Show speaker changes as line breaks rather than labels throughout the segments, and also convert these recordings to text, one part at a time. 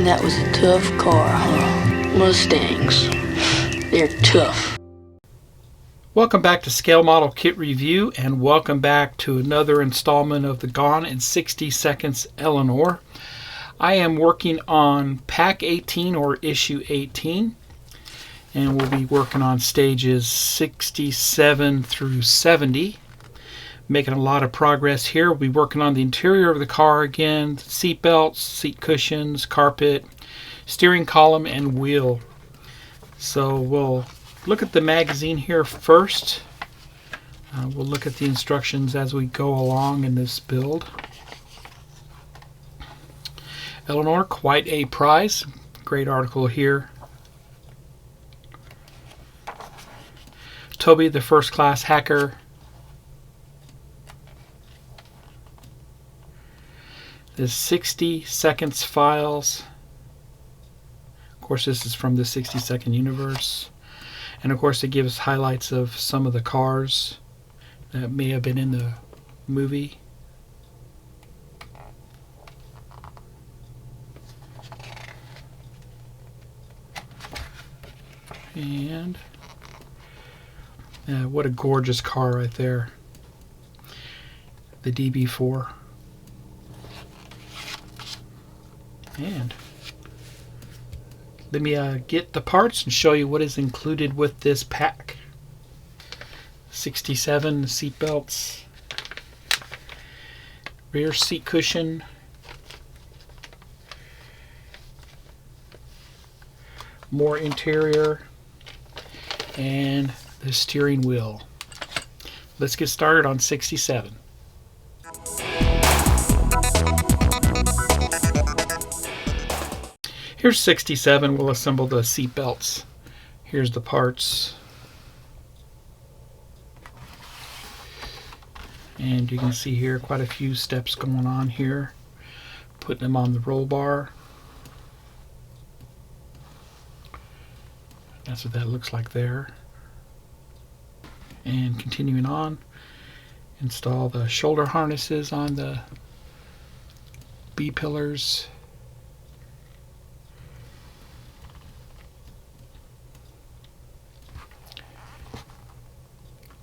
And that was a tough car, huh? Mustangs. They're tough.
Welcome back to Scale Model Kit Review, and welcome back to another installment of the Gone in 60 Seconds Eleanor. I am working on Pack 18 or Issue 18, and we'll be working on stages 67 through 70. Making a lot of progress here. We'll be working on the interior of the car again, seat belts, seat cushions, carpet, steering column, and wheel. So we'll look at the magazine here first. We'll look at the instructions as we go along in this build. Eleanor, quite a prize. Great article here. Toby, the first class hacker. The 60 seconds files. Of course, this is from the 60-second universe. And of course, it gives highlights of some of the cars that may have been in the movie. And what a gorgeous car right there. The DB4. And let me get the parts and show you what is included with this pack. 67 seat belts, rear seat cushion, more interior, and the steering wheel. Let's get started on 67. Here's 67. We'll assemble the seat belts. Here's the parts. And you can see here quite a few steps going on here. Putting them on the roll bar. That's what that looks like there. And continuing on, install the shoulder harnesses on the B-pillars.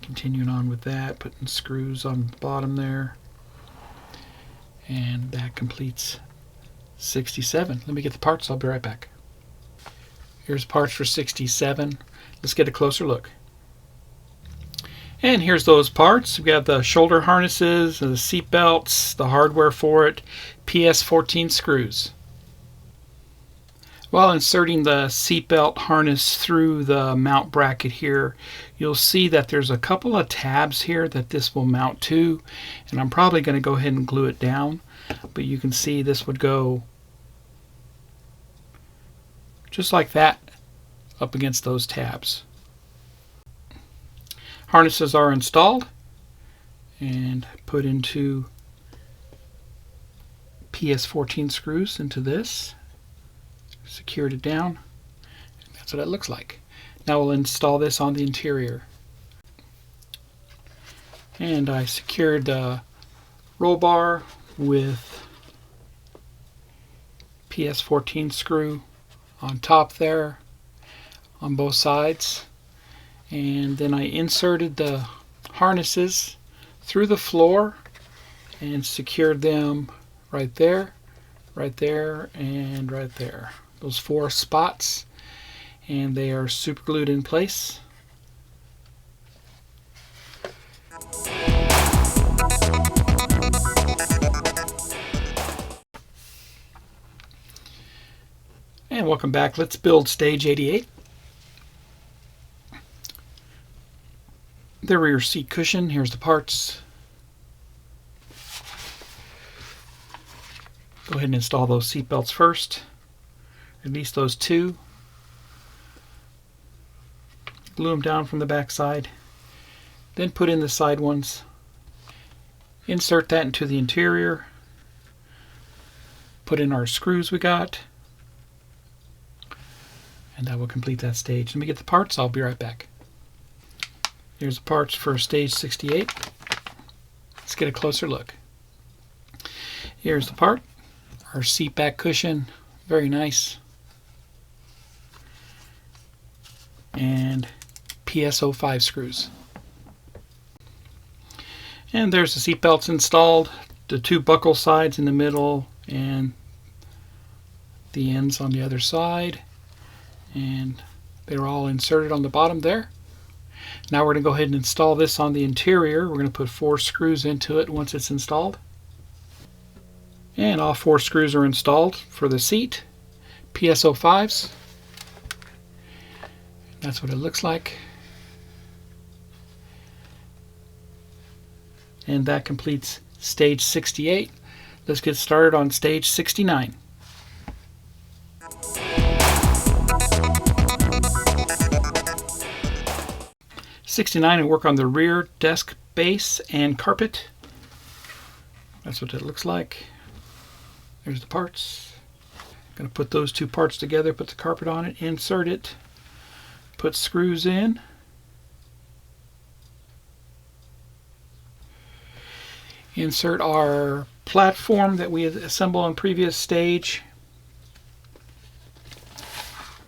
Continuing on with that, putting screws on the bottom there. And that completes 67. Let me get the parts, I'll be right back. Here's parts for 67. Let's get a closer look. And here's those parts. We've got the shoulder harnesses, the seat belts, the hardware for it, PS14 screws. While inserting the seatbelt harness through the mount bracket here, you'll see that there's a couple of tabs here that this will mount to, and I'm probably going to go ahead and glue it down, but you can see this would go just like that up against those tabs. Harnesses are installed and put into PS14 screws into this. Secured it down. That's what it looks like. Now we'll install this on the interior. And I secured the roll bar with PS14 screw on top there on both sides. And then I inserted the harnesses through the floor and secured them right there, and right there. Those 4 spots, and they are super glued in place. And welcome back. Let's build stage 88. The rear seat cushion. Here's the parts. Go ahead and install those seat belts first. At least those 2. Glue them down from the back side. Then put in the side ones. Insert that into the interior. Put in our screws we got. And that will complete that stage. Let me get the parts. I'll be right back. Here's the parts for stage 68. Let's get a closer look. Here's the part. Our seat back cushion, Very nice. And PS05 screws. And there's the seat belts installed, the 2 buckle sides in the middle and the ends on the other side, and they're all inserted on the bottom there. Now we're going to go ahead and install this on the interior. We're going to put 4 screws into it once it's installed. And all 4 screws are installed for the seat, PS05s. That's what it looks like. And that completes stage 68. Let's get started on stage 69. And work on the rear desk base and carpet. That's what it looks like. There's the parts. I'm going to put those 2 parts together, put the carpet on it, insert it, put screws in. Insert our platform that we had assembled on previous stage.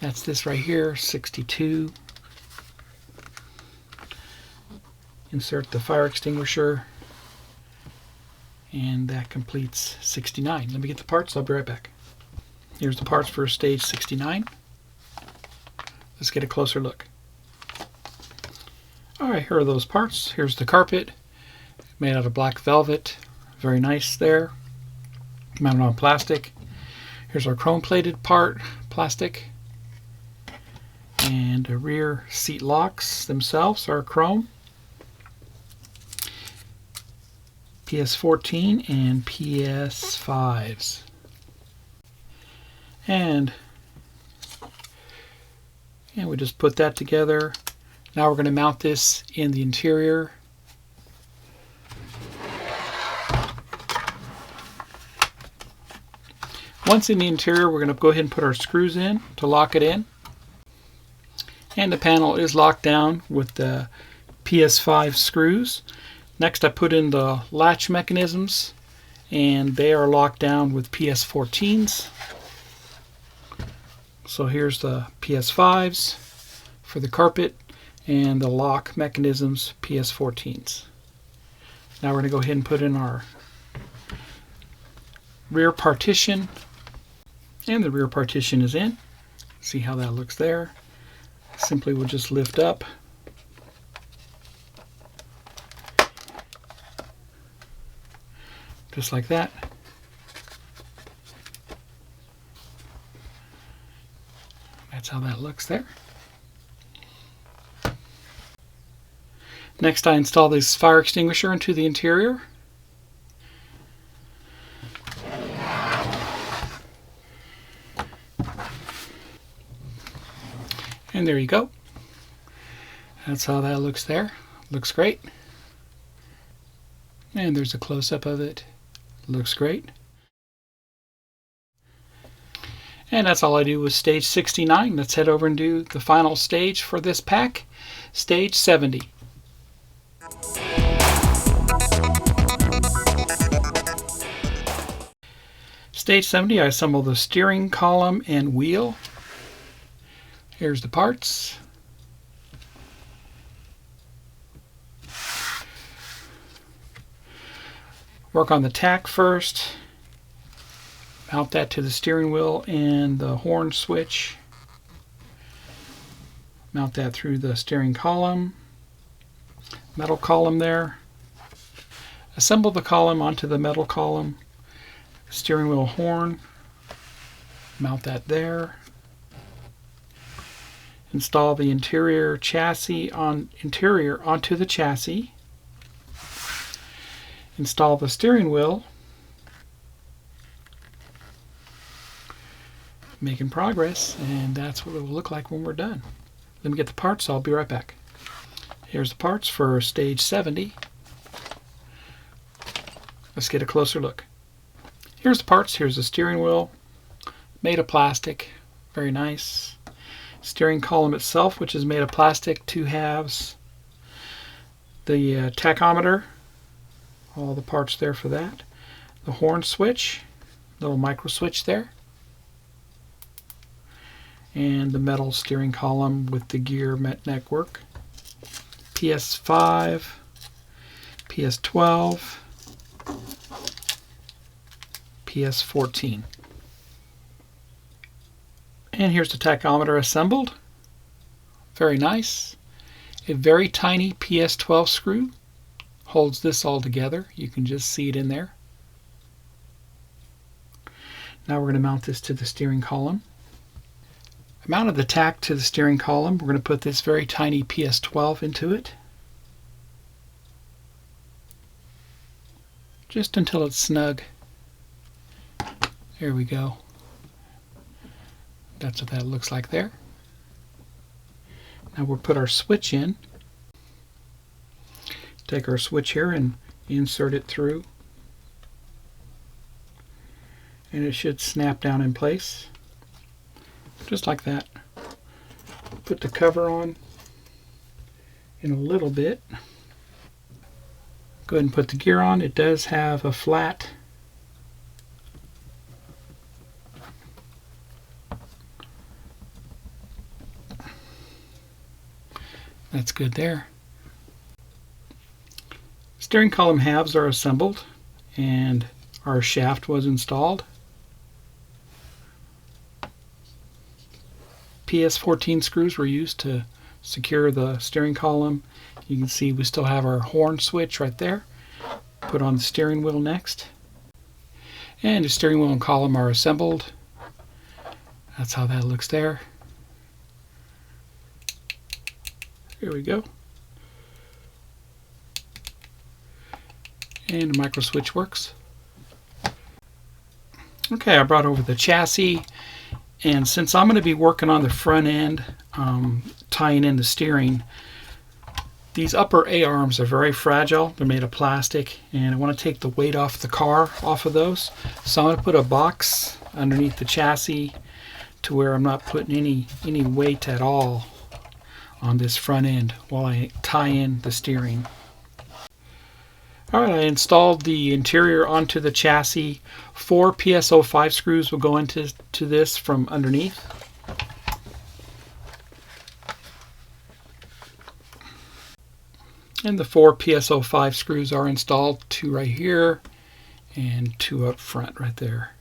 That's this right here, 62. Insert the fire extinguisher, and that completes 69. Let me get the parts, I'll be right back. Here's the parts for stage 69. Let's get a closer look. Alright, here are those parts. Here's the carpet, made out of black velvet. Very nice there. Mounted on plastic. Here's our chrome plated part, plastic. And the rear seat locks themselves are chrome. PS14 and PS5s. And we just put that together. Now we're going to mount this in the interior. Once in the interior, we're going to go ahead and put our screws in to lock it in. And the panel is locked down with the PS5 screws. Next, I put in the latch mechanisms, and they are locked down with PS14s. So here's the PS5s for the carpet, and the lock mechanisms, PS14s. Now we're going to go ahead and put in our rear partition, and the rear partition is in. See how that looks there. Simply we'll just lift up. Just like that. That's how that looks there. Next, I install this fire extinguisher into the interior. And there you go. That's how that looks there. Looks great. And there's a close-up of it. Looks great. And that's all I do with stage 69. Let's head over and do the final stage for this pack, stage 70. Stage 70, I assemble the steering column and wheel. Here's the parts. Work on the tack first. Mount that to the steering wheel and the horn switch. Mount that through the steering column. Metal column there. Assemble the column onto the metal column. Steering wheel horn. Mount that there. Install the interior onto the chassis. Install the steering wheel. Making progress, and that's what it will look like when we're done. Let me get the parts, I'll be right back. Here's the parts for stage 70. Let's get a closer look. Here's the parts. Here's the steering wheel, made of plastic, very nice. Steering column itself, which is made of plastic, 2 halves. The tachometer, all the parts there for that. The horn switch, little micro switch there. and the metal steering column with the gear network. PS5, PS12, PS14. And here's the tachometer assembled. Very nice. A very tiny PS12 screw holds this all together. You can just see it in there. Now we're going to mount this to the steering column. I mounted the tack to the steering column. We're going to put this very tiny PS12 into it. Just until it's snug. There we go. That's what that looks like there. Now we'll put our switch in. Take our switch here and insert it through. And it should snap down in place. Just like that. Put the cover on in a little bit. Go ahead and put the gear on. It does have a flat That's good there. Steering column halves are assembled and our shaft was installed. PS14 screws were used to secure the steering column. You can see we still have our horn switch right there. Put on the steering wheel next. And the steering wheel and column are assembled. That's how that looks there. Here we go. And the micro switch works. Okay, I brought over the chassis, and since I'm going to be working on the front end, tying in the steering, these upper A-arms are very fragile. They're made of plastic, and I want to take the weight off the car, off of those. So I'm going to put a box underneath the chassis to where I'm not putting any weight at all on this front end while I tie in the steering. Alright, I installed the interior onto the chassis. 4 PS05 screws will go into this from underneath. And the 4 PS05 screws are installed, 2 right here and 2 up front right there.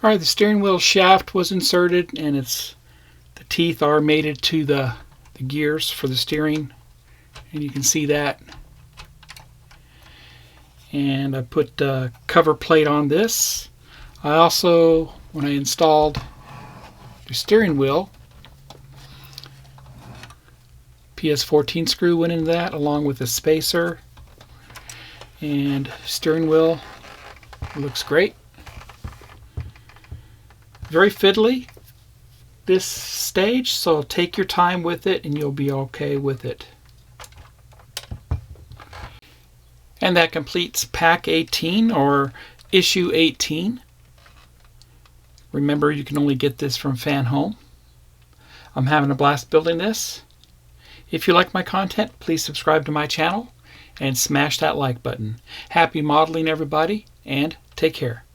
Alright, the steering wheel shaft was inserted, and the teeth are mated to the gears for the steering. And you can see that. And I put a cover plate on this. I also, when I installed the steering wheel, PS14 screw went into that along with a spacer. And steering wheel looks great. Very fiddly this stage, so take your time with it and you'll be okay with it. And that completes Pack 18 or Issue 18. Remember, you can only get this from FanHome. I'm having a blast building this. If you like my content, please subscribe to my channel and smash that like button. Happy modeling, everybody, and take care.